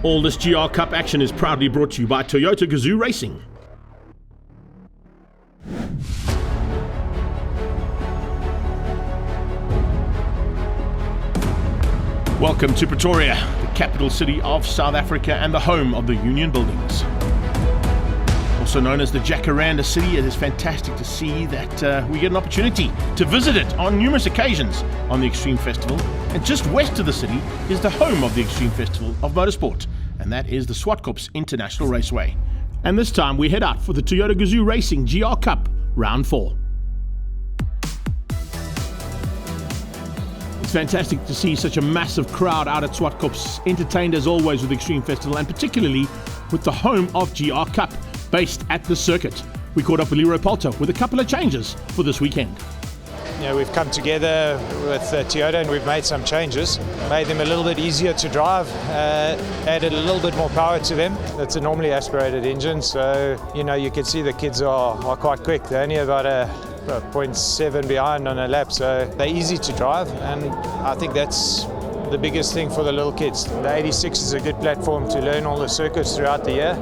All this GR Cup action is proudly brought to you by Toyota Gazoo Racing. Welcome to Pretoria, the capital city of South Africa and the home of the Union Buildings. Also known as the Jacaranda City, it is fantastic to see that we get an opportunity to visit it on numerous occasions on the Extreme Festival. And just west of the city is the home of the Extreme Festival of Motorsport, and that is the Zwartkops International Raceway. And this time we head out for the Toyota Gazoo Racing GR Cup Round 4. It's fantastic to see such a massive crowd out at Zwartkops, entertained as always with the Extreme Festival and particularly with the home of GR Cup, based at the circuit. We caught up with Leroy Poulter with a couple of changes for this weekend. We've come together with Toyota and we've made some changes, made them a little bit easier to drive, added a little bit more power to them. It's a normally aspirated engine, so you can see the kids are quite quick. They're only about a 0.7 behind on a lap, so they're easy to drive, and I think that's the biggest thing for the little kids. The 86 is a good platform to learn all the circuits throughout the year.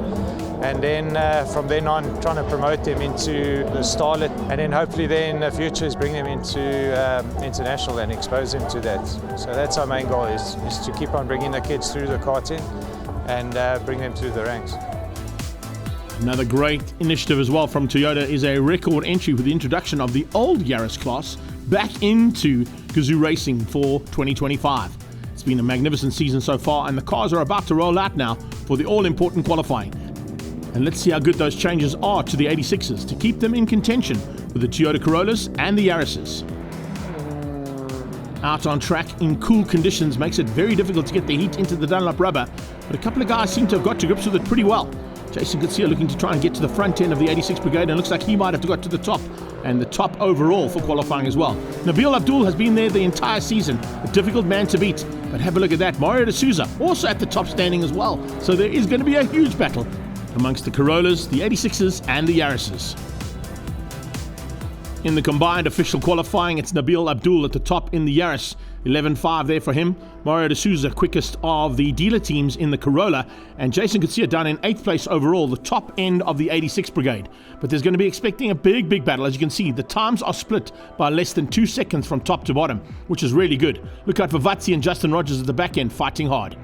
And then from then on, trying to promote them into the Starlet, and then hopefully then in the future is bring them into international and expose them to that. So that's our main goal, is to keep on bringing the kids through the karting and bring them through the ranks. Another great initiative as well from Toyota is a record entry with the introduction of the old Yaris class back into Gazoo Racing for 2025. It's been a magnificent season so far, and the cars are about to roll out now for the all-important qualifying. And let's see how good those changes are to the 86s to keep them in contention with the Toyota Corollas and the Yarises. Out on track in cool conditions makes it very difficult to get the heat into the Dunlop rubber, but a couple of guys seem to have got to grips with it pretty well. Jason Gutsia looking to try and get to the front end of the 86 Brigade, and looks like he might have got to the top, and the top overall for qualifying as well. Nabil Abdul has been there the entire season, a difficult man to beat, but have a look at that. Mario D'Souza also at the top standing as well, so there is going to be a huge battle amongst the Corollas, the 86s and the Yarises. In the combined official qualifying, it's Nabil Abdul at the top in the Yaris, 11.5 there for him. Mario D'Souza quickest of the dealer teams in the Corolla, and Jason Gutsia down in 8th place overall, the top end of the 86 Brigade. But there's going to be expecting a big battle. As you can see, the times are split by less than 2 seconds from top to bottom, which is really good. Look out for Vatsi and Justin Rogers at the back end fighting hard.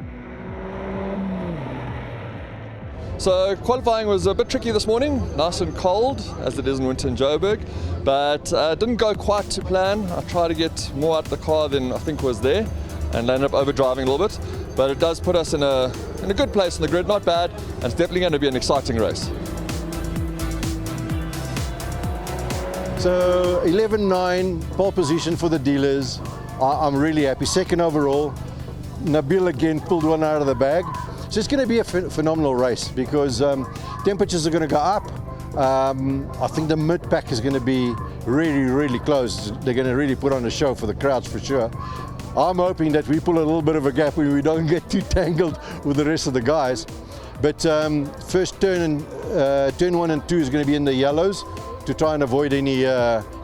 So qualifying was a bit tricky this morning, nice and cold as it is in winter in Joburg, but didn't go quite to plan. I tried to get more out of the car than I think was there and ended up overdriving a little bit, but it does put us in a good place on the grid, not bad, and it's definitely going to be an exciting race. So 11.9, pole position for the dealers. I'm really happy. Second overall. Nabil again pulled one out of the bag. So it's going to be a phenomenal race because temperatures are going to go up. I think the mid-pack is going to be really close. They're going to really put on a show for the crowds for sure. I'm hoping that we pull a little bit of a gap where we don't get too tangled with the rest of the guys. But first turn 1 and 2 is going to be in the yellows to try and avoid any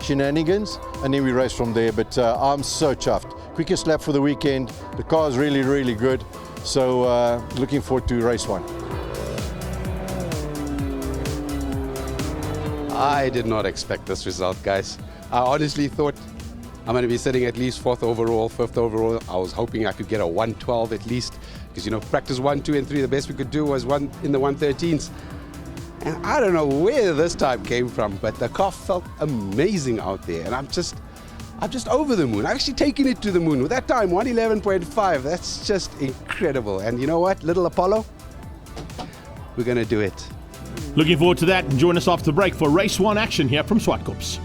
shenanigans, and then we race from there. But I'm so chuffed. Quickest lap for the weekend. The car is really good. So looking forward to race 1. I did not expect this result, guys. I honestly thought I'm going to be sitting at least 4th overall, 5th overall. I was hoping I could get a 112 at least, because practice 1, 2 and 3, the best we could do was one in the 113s. And I don't know where this time came from, but the car felt amazing out there, and I'm just over the moon. I've actually taken it to the moon. With that time, 111.5, that's just incredible. And you know what, little Apollo? We're going to do it. Looking forward to that, and join us after the break for Race 1 action here from Zwartkops.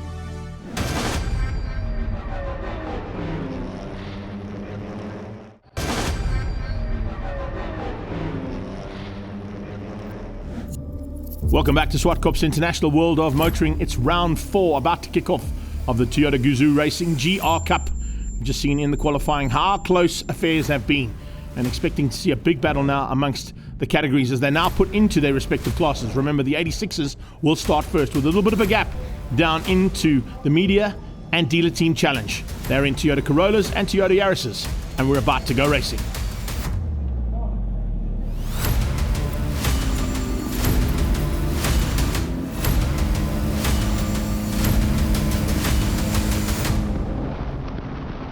Welcome back to Zwartkops International World of Motoring. It's round 4 about to kick off of the Toyota Gazoo Racing GR Cup. We've just seen in the qualifying how close affairs have been, and expecting to see a big battle now amongst the categories as they're now put into their respective classes. Remember, the 86s will start first with a little bit of a gap down into the media and dealer team challenge. They're in Toyota Corollas and Toyota Yarises, and we're about to go racing.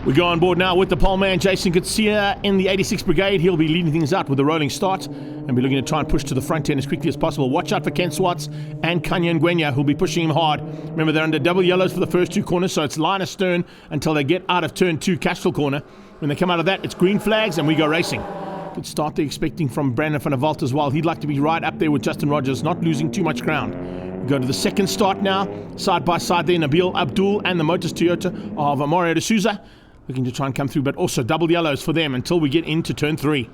We go on board now with the pole man, Jason Gazoo in the 86 Brigade. He'll be leading things out with a rolling start and be looking to try and push to the front end as quickly as possible. Watch out for Ken Swartz and Kanya Ngwenya, who'll be pushing him hard. Remember, they're under double yellows for the first two corners, so it's line astern until they get out of turn 2, Cashville corner. When they come out of that, it's green flags and we go racing. Good start they're expecting from Brandon van der Walt as well. He'd like to be right up there with Justin Rogers, not losing too much ground. We go to the second start now. Side by side there, Nabil Abdul and the Motors Toyota of Mario de Souza. Looking to try and come through, but also double yellows for them until we get into turn 3.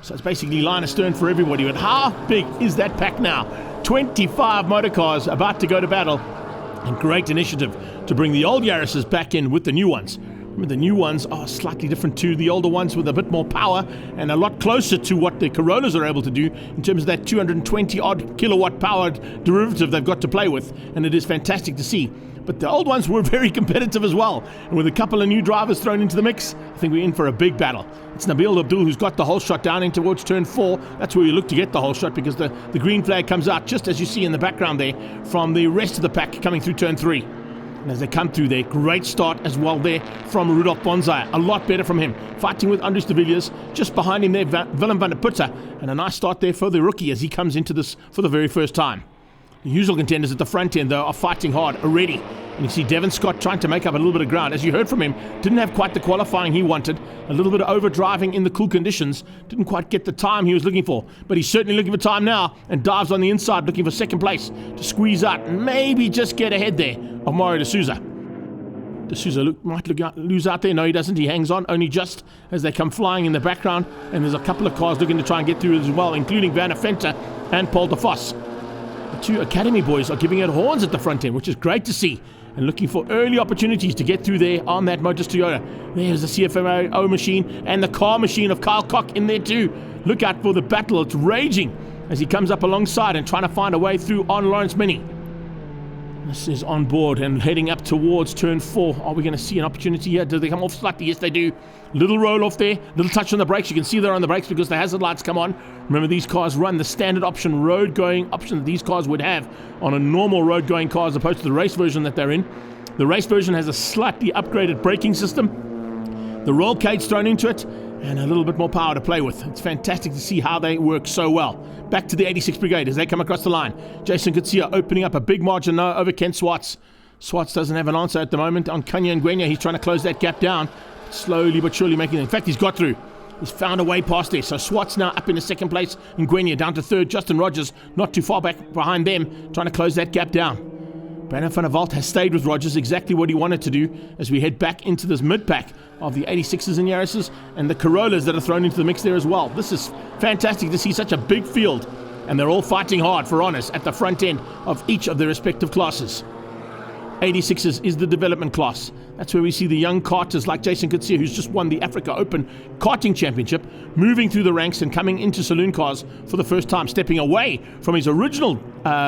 So it's basically line astern for everybody. But how big is that pack now? 25 motor cars about to go to battle. And great initiative to bring the old Yaris's back in with the new ones. Remember, the new ones are slightly different to the older ones with a bit more power and a lot closer to what the Corollas are able to do in terms of that 220 odd kilowatt powered derivative they've got to play with. And it is fantastic to see. But the old ones were very competitive as well. And with a couple of new drivers thrown into the mix, I think we're in for a big battle. It's Nabil Abdul who's got the whole shot down in towards turn 4. That's where you look to get the whole shot because the green flag comes out just as you see in the background there from the rest of the pack coming through turn 3. And as they come through there, great start as well there from Rudolf Bonsai. A lot better from him. Fighting with Andries de Villiers. Just behind him there, Willem van der Putte. And a nice start there for the rookie as he comes into this for the very first time. The usual contenders at the front end, though, are fighting hard already. And you see Devon Scott trying to make up a little bit of ground. As you heard from him, didn't have quite the qualifying he wanted. A little bit of overdriving in the cool conditions. Didn't quite get the time he was looking for. But he's certainly looking for time now and dives on the inside looking for second place to squeeze out and maybe just get ahead there of Mario de Souza. De Souza might lose out there. No, he doesn't. He hangs on only just as they come flying in the background. And there's a couple of cars looking to try and get through as well, including Werner Venter and Paul de Vos. The two Academy boys are giving it horns at the front end, which is great to see. And looking for early opportunities to get through there on that Motors Toyota. There's the CFMO machine and the car machine of Kyle Koch in there too. Look out for the battle. It's raging as he comes up alongside and trying to find a way through on Lawrence Mini. This is on board and heading up towards turn 4. Are we going to see an opportunity here? Do they come off slightly? Yes, they do. Little roll off there. Little touch on the brakes. You can see they're on the brakes because the hazard lights come on. Remember, these cars run the standard option road going option that these cars would have on a normal road going car as opposed to the race version that they're in. The race version has a slightly upgraded braking system. The roll cage thrown into it and a little bit more power to play with. It's fantastic to see how they work so well. Back to the 86 Brigade as they come across the line. Jason Gazoo opening up a big margin now over Ken Swartz. Swartz doesn't have an answer at the moment on Kanya Ngwenya. He's trying to close that gap down. Slowly but surely making it. In fact, he's got through. He's found a way past there. So Swartz now up in the second place. Ngwenya down to third. Justin Rogers not too far back behind them. Trying to close that gap down. Brandon van der Walt has stayed with Rogers, exactly what he wanted to do as we head back into this mid-pack of the 86s and Yaris's and the Corollas that are thrown into the mix there as well. This is fantastic to see such a big field, and they're all fighting hard for honours at the front end of each of their respective classes. 86s is the development class. That's where we see the young karters like Jason Gazoo, who's just won the Africa Open karting championship, moving through the ranks and coming into saloon cars for the first time, stepping away from his original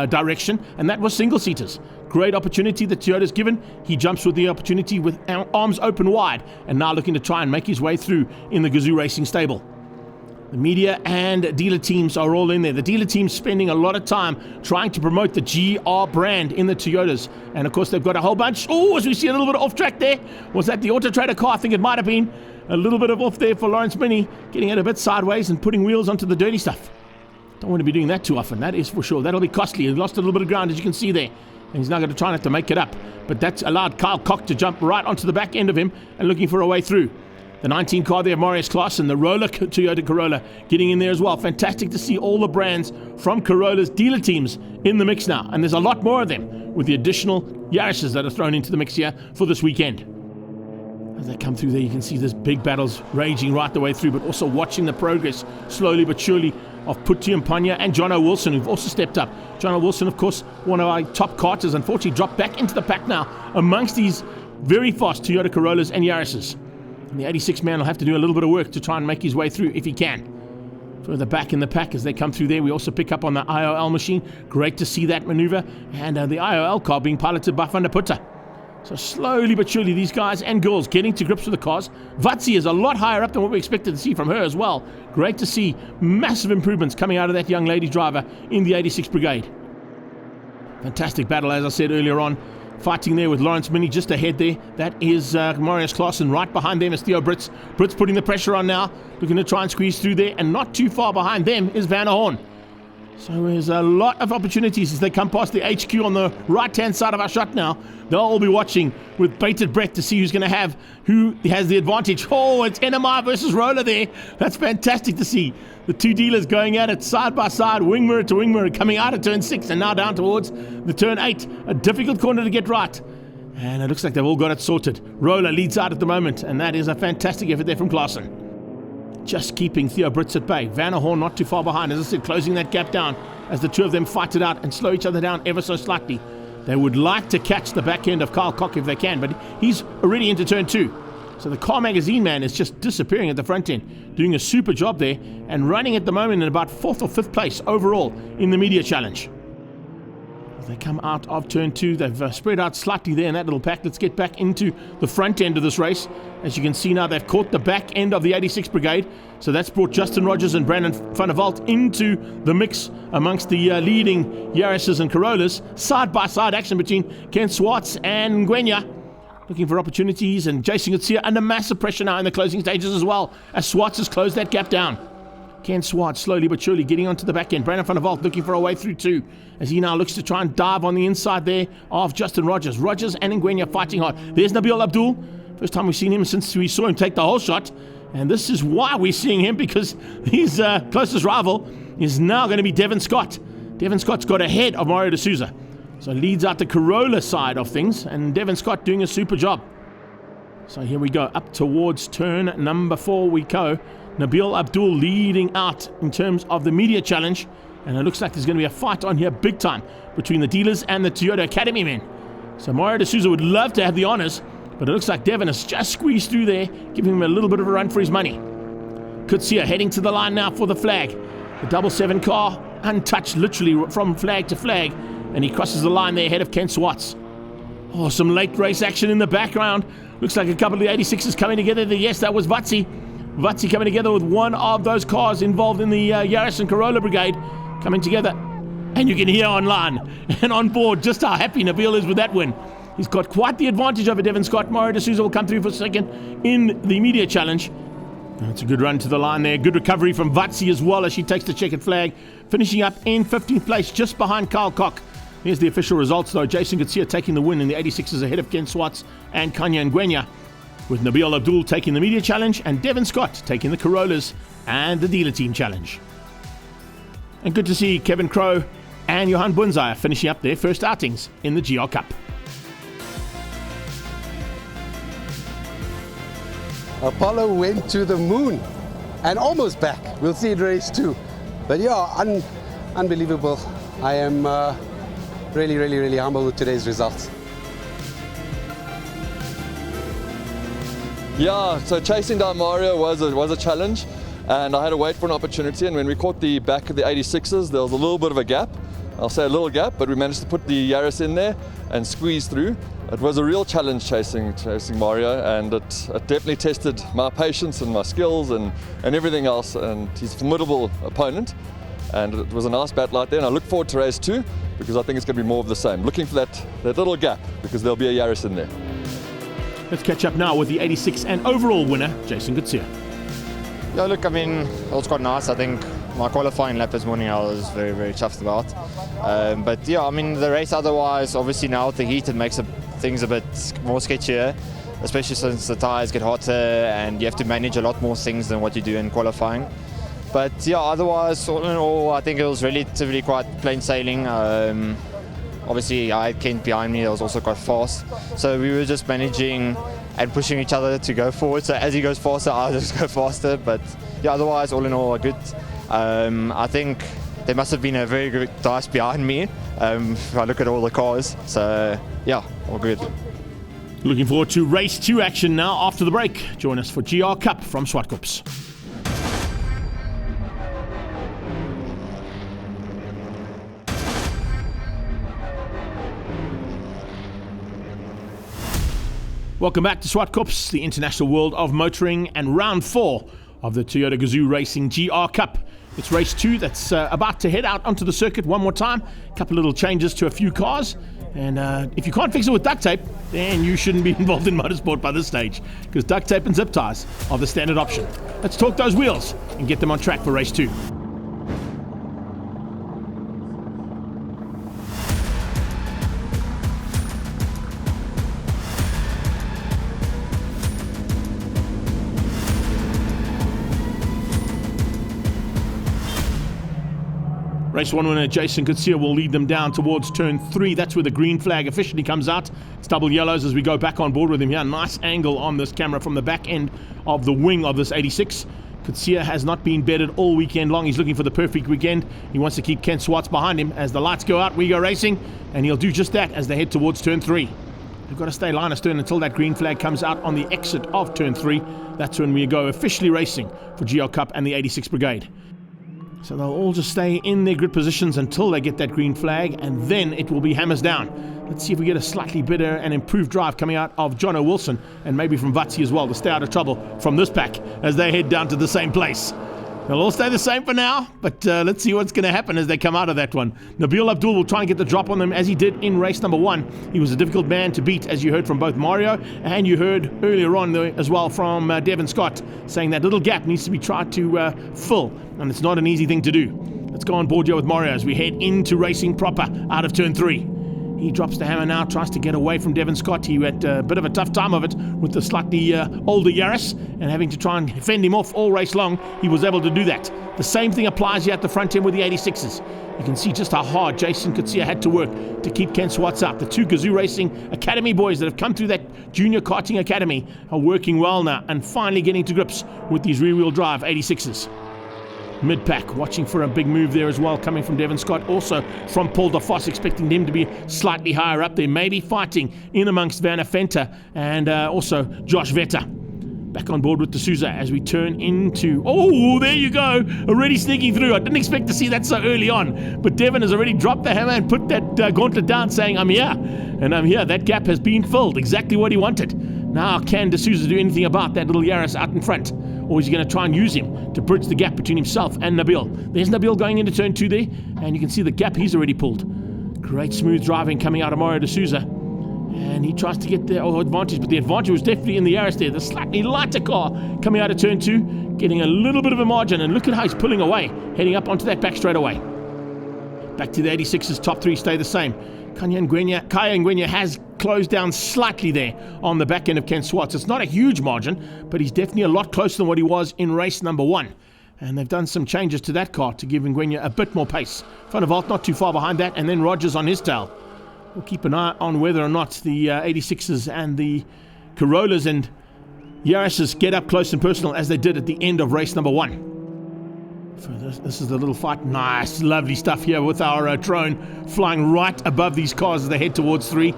direction, and that was single-seaters. Great opportunity that Toyota's given. He jumps with the opportunity with arms open wide and now looking to try and make his way through in the Gazoo Racing stable. The media and dealer teams are all in there. The dealer team's spending a lot of time trying to promote the GR brand in the Toyotas. And of course, they've got a whole bunch. Oh, as we see a little bit of off track there. Was that the Auto Trader car? I think it might have been. A little bit of off there for Lawrence Mini, getting it a bit sideways and putting wheels onto the dirty stuff. Don't want to be doing that too often, that is for sure. That'll be costly. He lost a little bit of ground, as you can see there. And he's now going to try not to make it up. But that's allowed Kyle Koch to jump right onto the back end of him and looking for a way through. The 19 car there, Marius Klaas, and the roller Toyota Corolla getting in there as well. Fantastic to see all the brands from Corolla's dealer teams in the mix now. And there's a lot more of them with the additional Yaris's that are thrown into the mix here for this weekend. As they come through there, you can see there's big battles raging right the way through, but also watching the progress slowly but surely of Putti Mpanya and Jono Wilson, who've also stepped up. Jono Wilson, of course, one of our top karters, unfortunately dropped back into the pack now amongst these very fast Toyota Corollas and Yaris's. And the 86 man will have to do a little bit of work to try and make his way through if he can. Further back in the pack as they come through there, we also pick up on the IOL machine. Great to see that maneuver. And the IOL car being piloted by Van der Putte. So slowly but surely, these guys and girls getting to grips with the cars. Vatsi is a lot higher up than what we expected to see from her as well. Great to see massive improvements coming out of that young lady driver in the 86 Brigade. Fantastic battle, as I said earlier on. fighting there with Lawrence Mini just ahead there. That is Marius Klaassen. Right behind them is Theo Brits. Brits putting the pressure on now, looking to try and squeeze through there, and not too far behind them is Van der Horn. So there's a lot of opportunities as they come past the HQ on the right-hand side of our shot now. They'll all be watching with bated breath to see who has the advantage. Oh, it's NMI versus Roller there. That's fantastic to see. The two dealers going at it side by side, wing mirror to wing mirror, coming out of turn 6 and now down towards the turn 8. A difficult corner to get right. And it looks like they've all got it sorted. Roller leads out at the moment, and that is a fantastic effort there from Klaassen. Just keeping Theo Brits at bay. Van der Horn not too far behind. As I said, closing that gap down as the two of them fight it out and slow each other down ever so slightly. They would like to catch the back end of Kyle Koch if they can, but he's already into turn 2. So the Car Magazine man is just disappearing at the front end, doing a super job there and running at the moment in about 4th or 5th place overall in the media challenge. As they come out of turn 2, they've spread out slightly there in that little pack. Let's get back into the front end of this race. As you can see now, they've caught the back end of the 86 Brigade. So that's brought Justin Rogers and Brandon van der Walt into the mix amongst the leading Yaris's and Corollas. Side-by-side action between Ken Swartz and Ngwenya. Looking for opportunities, and Jason Gutsia under massive pressure now in the closing stages as well, as Swartz has closed that gap down. Ken Swartz slowly but surely getting onto the back end. Brandon van der Walt looking for a way through too, as he now looks to try and dive on the inside there of Justin Rogers. Rogers and Ngwenya fighting hard. There's Nabil Abdul. First time we've seen him since we saw him take the whole shot. And this is why we're seeing him, because his closest rival is now going to be Devon Scott. Devon Scott's got ahead of Mario D'Souza. So leads out the Corolla side of things, and Devon Scott doing a super job. So here we go, up towards turn number 4 we go. Nabil Abdul leading out in terms of the media challenge, and it looks like there's going to be a fight on here big time between the dealers and the Toyota Academy men. So Mario D'Souza would love to have the honours, but it looks like Devon has just squeezed through there, giving him a little bit of a run for his money. Kutsia heading to the line now for the flag. The 77 car untouched literally from flag to flag, and he crosses the line there ahead of Ken Swartz. Oh, some late race action in the background. Looks like a couple of the 86s coming together. Yes, that was Vatsi. Vatsi coming together with one of those cars involved in the Yaris and Corolla Brigade coming together. And you can hear online and on board just how happy Nabil is with that win. He's got quite the advantage over Devon Scott. Mario D'Souza will come through for a second in the media challenge. That's a good run to the line there. Good recovery from Vatsi as well as she takes the checkered flag. Finishing up in 15th place just behind Kyle Koch. Here's the official results though. Jason Gutsia taking the win in the 86s ahead of Ken Swartz and Kanya Ngwenya, with Nabil Abdul taking the media challenge and Devon Scott taking the Corollas and the dealer team challenge. And good to see Kevin Crow and Johan Bunzai finishing up their first outings in the GR Cup. Apollo went to the moon and almost back. We'll see in race 2. But yeah, unbelievable. I am really humbled with today's results. Yeah, so chasing down Mario was a challenge, and I had to wait for an opportunity. And when we caught the back of the 86s, there was a little bit of a gap. I'll say a little gap, but we managed to put the Yaris in there and squeeze through. It was a real challenge chasing Mario, and it definitely tested my patience and my skills and everything else. And he's a formidable opponent, and it was a nice battle out there. And I look forward to race 2 because I think it's going to be more of the same. Looking for that little gap because there'll be a Yaris in there. Let's catch up now with the 86 and overall winner, Jason Gutsia. Yeah, look, I mean, it was quite nice. I think my qualifying lap this morning I was very chuffed about. But yeah, I mean, the race otherwise, obviously now with the heat, it makes things a bit more sketchier, especially since the tyres get hotter and you have to manage a lot more things than what you do in qualifying. But yeah, otherwise, all in all, I think it was relatively quite plain sailing. Obviously, I had Kent behind me that was also quite fast. So we were just managing and pushing each other to go forward. So as he goes faster, I'll just go faster. But yeah, otherwise, all in all, good. I think there must have been a very good dice behind me if I look at all the cars. So yeah, all good. Looking forward to race 2 action now after the break. Join us for GR Cup from Zwartkops. Welcome back to Zwartkops, the international world of motoring, and round 4 of the Toyota Gazoo Racing GR Cup. It's race 2 that's about to head out onto the circuit one more time. A couple little changes to a few cars. And if you can't fix it with duct tape, then you shouldn't be involved in motorsport by this stage, because duct tape and zip ties are the standard option. Let's torque those wheels and get them on track for race 2. Race 1 winner Jason Kutsia will lead them down towards turn 3. That's where the green flag officially comes out. It's double yellows as we go back on board with him here. Nice angle on this camera from the back end of the wing of this 86. Kutsia has not been bedded all weekend long. He's looking for the perfect weekend. He wants to keep Ken Swartz behind him. As the lights go out, we go racing, and he'll do just that as they head towards turn 3. We've got to stay line astern until that green flag comes out on the exit of turn 3. That's when we go officially racing for GL Cup and the 86 Brigade. So they'll all just stay in their grid positions until they get that green flag, and then it will be hammers down. Let's see if we get a slightly better and improved drive coming out of Jono Wilson, and maybe from Vatsi as well, to stay out of trouble from this pack as they head down to the same place. They'll all stay the same for now, but let's see what's going to happen as they come out of that one. Nabil Abdul will try and get the drop on them as he did in race number 1. He was a difficult man to beat, as you heard from both Mario, and you heard earlier on as well from Devin Scott, saying that little gap needs to be tried to fill, and it's not an easy thing to do. Let's go on board here with Mario as we head into racing proper out of turn 3. He drops the hammer now, tries to get away from Devin Scott. He had a bit of a tough time of it with the slightly older Yaris, and having to try and fend him off all race long, he was able to do that. The same thing applies here at the front end with the 86s. You can see just how hard Jason Kutsia had to work to keep Ken Swartz up. The 2 Gazoo Racing Academy boys that have come through that junior karting academy are working well now and finally getting to grips with these rear-wheel drive 86s. Mid-pack, watching for a big move there as well, coming from Devin Scott, also from Paul de Vos, expecting him to be slightly higher up there, maybe fighting in amongst Werner Venter and also Josh Vetter. Back on board with de Souza as we turn into... Oh, there you go, already sneaking through. I didn't expect to see that so early on, but Devin has already dropped the hammer and put that gauntlet down, saying, I'm here, and I'm here. That gap has been filled, exactly what he wanted. Now, can de Souza do anything about that little Yaris out in front? Or is he going to try and use him to bridge the gap between himself and Nabil? There's Nabil going into turn 2 there, and you can see the gap he's already pulled. Great smooth driving coming out of Mario de Souza. And he tries to get the advantage, but the advantage was definitely in the Yaris there. The slightly lighter car coming out of turn 2, getting a little bit of a margin, and look at how he's pulling away, heading up onto that back straight away. Back to the 86's top 3 stay the same. Kaya Ngwenya has closed down slightly there on the back end of Ken Swartz. It's not a huge margin, but he's definitely a lot closer than what he was in race number 1. And they've done some changes to that car to give Ngwenya a bit more pace. Van der Walt not too far behind that, and then Rogers on his tail. We'll keep an eye on whether or not the 86s and the Corollas and Yarises get up close and personal as they did at the end of race number 1. So this is the little fight. Nice, lovely stuff here with our drone flying right above these cars as they head towards 3.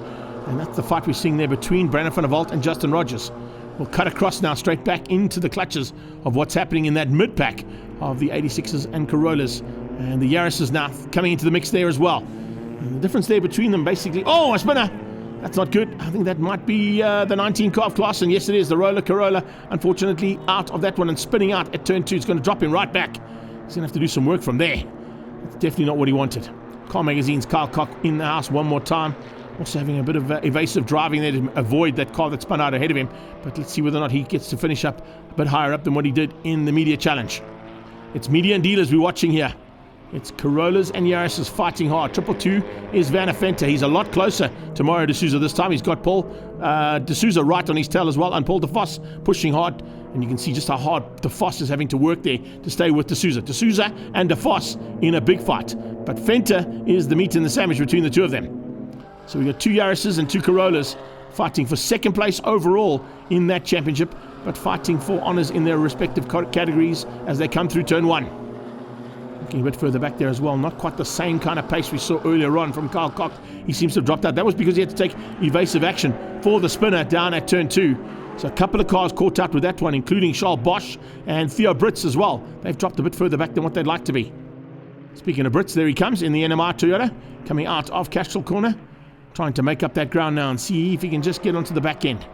And that's the fight we're seeing there between Brandon van der Walt and Justin Rogers. We'll cut across now straight back into the clutches of what's happening in that mid-pack of the 86s and Corollas. And the Yarises now coming into the mix there as well. And the difference there between them basically... Oh, a spinner! That's not good. I think that might be the 19 car class, and yes it is. The Roller Corolla, unfortunately, out of that one and spinning out at turn 2. It's going to drop him right back. He's going to have to do some work from there. It's definitely not what he wanted. Car Magazine's Kyle Koch in the house one more time. Also having a bit of evasive driving there to avoid that car that spun out ahead of him. But let's see whether or not he gets to finish up a bit higher up than what he did in the media challenge. It's media and dealers we're watching here. It's Corollas and Yarises fighting hard. 222 is Werner Venter. He's a lot closer to Mario de Souza this time. He's got Paul de Souza right on his tail as well, and Paul de Vos pushing hard. And you can see just how hard de Vos is having to work there to stay with de Souza. De Souza and de Vos in a big fight. But Venter is the meat in the sandwich between the two of them. So we've got 2 Yarises and 2 Corollas fighting for second place overall in that championship, but fighting for honours in their respective categories as they come through turn 1. Looking a bit further back there as well, not quite the same kind of pace we saw earlier on from Kyle Koch. He seems to have dropped out. That was because he had to take evasive action for the spinner down at turn 2. So a couple of cars caught out with that one, including Charles Bosch and Theo Brits as well. They've dropped a bit further back than what they'd like to be. Speaking of Brits, there he comes in the NMR Toyota, coming out of Castrol Corner, trying to make up that ground now and see if he can just get onto the back end.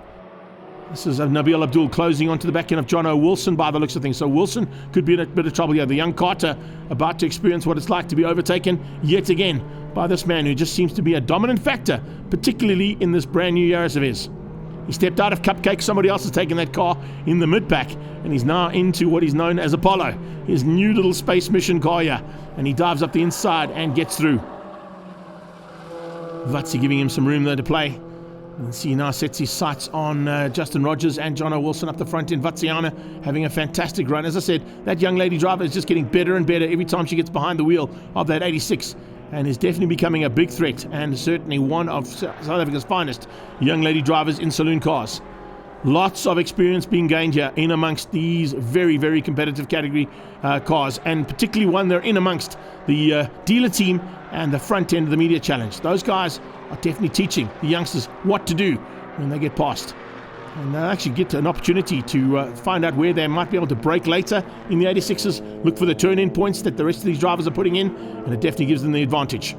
This is Nabil Abdul closing onto the back end of Jono Wilson by the looks of things. So Wilson could be in a bit of trouble here. The young Carter about to experience what it's like to be overtaken yet again by this man who just seems to be a dominant factor, particularly in this brand new Yaris of his. He stepped out of Cupcake. Somebody else has taken that car in the mid-pack, and he's now into what is known as Apollo, his new little space mission car here. And he dives up the inside and gets through. Vatsi giving him some room there to play. And see, now sets his sights on Justin Rogers and Jono Wilson up the front in Vatsiana, having a fantastic run. As I said, that young lady driver is just getting better and better every time she gets behind the wheel of that 86, and is definitely becoming a big threat, and certainly one of South Africa's finest young lady drivers in saloon cars. Lots of experience being gained here in amongst these very, very competitive category cars, and particularly one they're in amongst the dealer team and the front end of the media challenge. Those guys are definitely teaching the youngsters what to do when they get past. And they'll actually get an opportunity to find out where they might be able to brake later in the 86s, look for the turn-in points that the rest of these drivers are putting in, and it definitely gives them the advantage.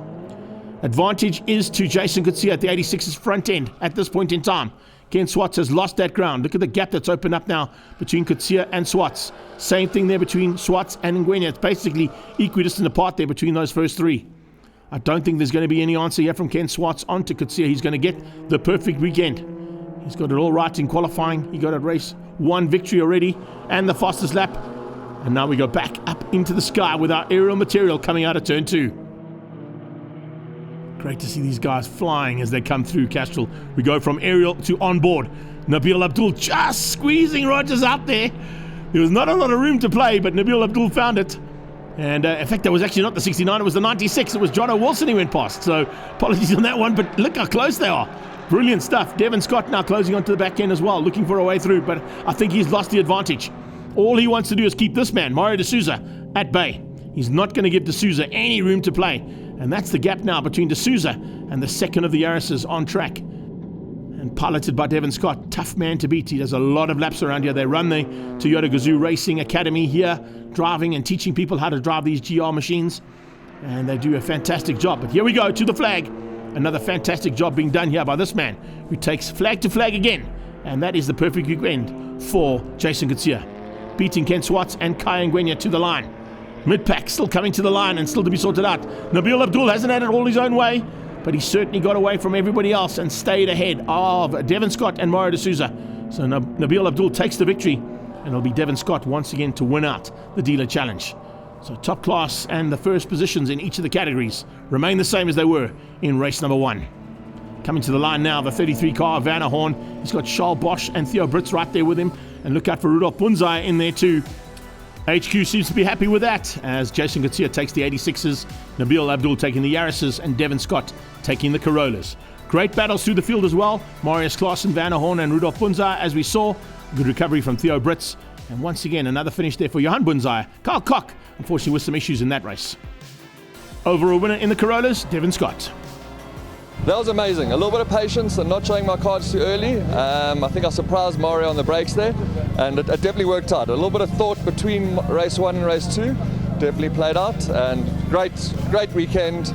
Advantage is to Jason Coetzee at the 86's front end at this point in time. Ken Swartz has lost that ground. Look at the gap that's opened up now between Coetzee and Swartz. Same thing there between Swartz and Ngwenya. It's basically equidistant apart there between those first three. I don't think there's going to be any answer here from Ken Swartz onto Coetzee. He's going to get the perfect weekend. He's got it all right in qualifying. He got a race 1 victory already and the fastest lap. And now we go back up into the sky with our aerial material coming out of turn 2. Great to see these guys flying as they come through Castrol. We go from aerial to onboard. Nabil Abdul just squeezing Rogers out there. There was not a lot of room to play, but Nabil Abdul found it. And in fact, that was actually not the 69, it was the 96. It was Jono Wilson he went past. So apologies on that one, but look how close they are. Brilliant stuff. Devin Scott now closing onto the back end as well, looking for a way through, but I think he's lost the advantage. All he wants to do is keep this man, Mario D'Souza, at bay. He's not going to give D'Souza any room to play. And that's the gap now between D'Souza and the second of the Yaris's on track. And piloted by Devin Scott, tough man to beat. He does a lot of laps around here. They run the Toyota Gazoo Racing Academy here, driving and teaching people how to drive these GR machines. And they do a fantastic job. But here we go to the flag. Another fantastic job being done here by this man, who takes flag to flag again. And that is the perfect weekend for Jason Coetzee, beating Ken Swartz and Kai Ngwenya to the line. Mid-pack still coming to the line and still to be sorted out. Nabil Abdul hasn't had it all his own way, but he certainly got away from everybody else and stayed ahead of Devin Scott and Mario D'Souza. So Nabil Abdul takes the victory, and it'll be Devin Scott once again to win out the dealer challenge. So top class and the first positions in each of the categories remain the same as they were in race number 1. Coming to the line now, the 33 car, Werner Horn. He's got Charles Bosch and Theo Brits right there with him. And look out for Rudolf Bunzai in there too. HQ seems to be happy with that, as Jason Coetzee takes the 86s, Nabil Abdul taking the Yaris's, and Devin Scott taking the Corollas. Great battles through the field as well. Marius Klaassen, Werner Horn and Rudolf Bunzai, as we saw. Good recovery from Theo Brits. And once again, another finish there for Johan Bunzai. Carl Koch, unfortunately, with some issues in that race. Overall winner in the Corollas, Devin Scott. That was amazing. A little bit of patience and not showing my cards too early. I think I surprised Mario on the brakes there, and it definitely worked out. A little bit of thought between race 1 and race 2 definitely played out, and great weekend.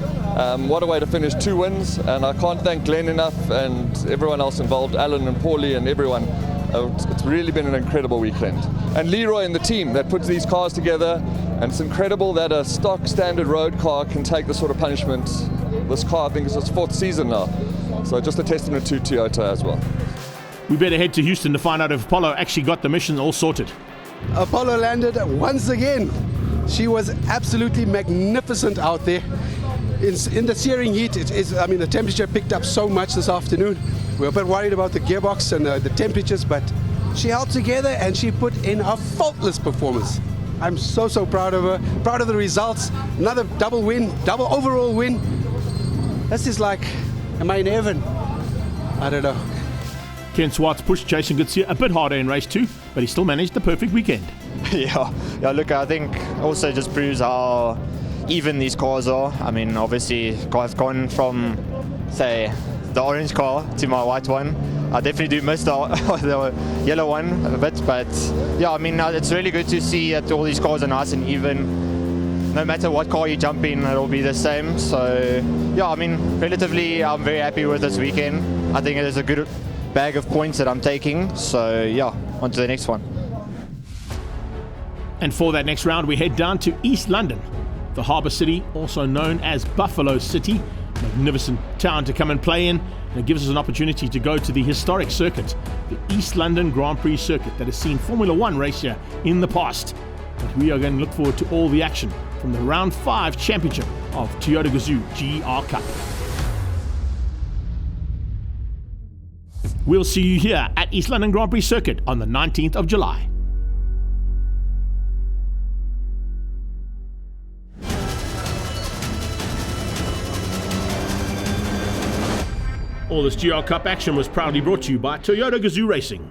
What a way to finish 2 wins, and I can't thank Glenn enough and everyone else involved, Alan and Paulie and everyone. It's really been an incredible weekend. And Leroy and the team that puts these cars together, and it's incredible that a stock standard road car can take this sort of punishment. This car, I think, is its 4th season now. So just a testament to Toyota as well. We better head to Houston to find out if Apollo actually got the mission all sorted. Apollo landed once again. She was absolutely magnificent out there. In the searing heat, the temperature picked up so much this afternoon. We were a bit worried about the gearbox and the temperatures, but she held together and she put in a faultless performance. I'm so proud of her, proud of the results. Another double win, double overall win. This is like, am I in heaven? I don't know. Ken Swartz pushed Jason Coetzee a bit harder in race 2, but he still managed the perfect weekend. Yeah, look, I think also just proves how even these cars are. I mean, obviously, I've gone from, say, the orange car to my white one. I definitely do miss the yellow one a bit, but yeah, I mean, it's really good to see that all these cars are nice and even. No matter what car you jump in, it'll be the same. So yeah, I mean, relatively, I'm very happy with this weekend. I think it is a good bag of points that I'm taking. So yeah, on to the next one. And for that next round, we head down to East London, the harbour city, also known as Buffalo City. Magnificent town to come and play in. And it gives us an opportunity to go to the historic circuit, the East London Grand Prix circuit that has seen Formula One race here in the past. But we are going to look forward to all the action from the Round 5 Championship of Toyota Gazoo GR Cup. We'll see you here at East London Grand Prix circuit on the 19th of July. All this GR Cup action was proudly brought to you by Toyota Gazoo Racing.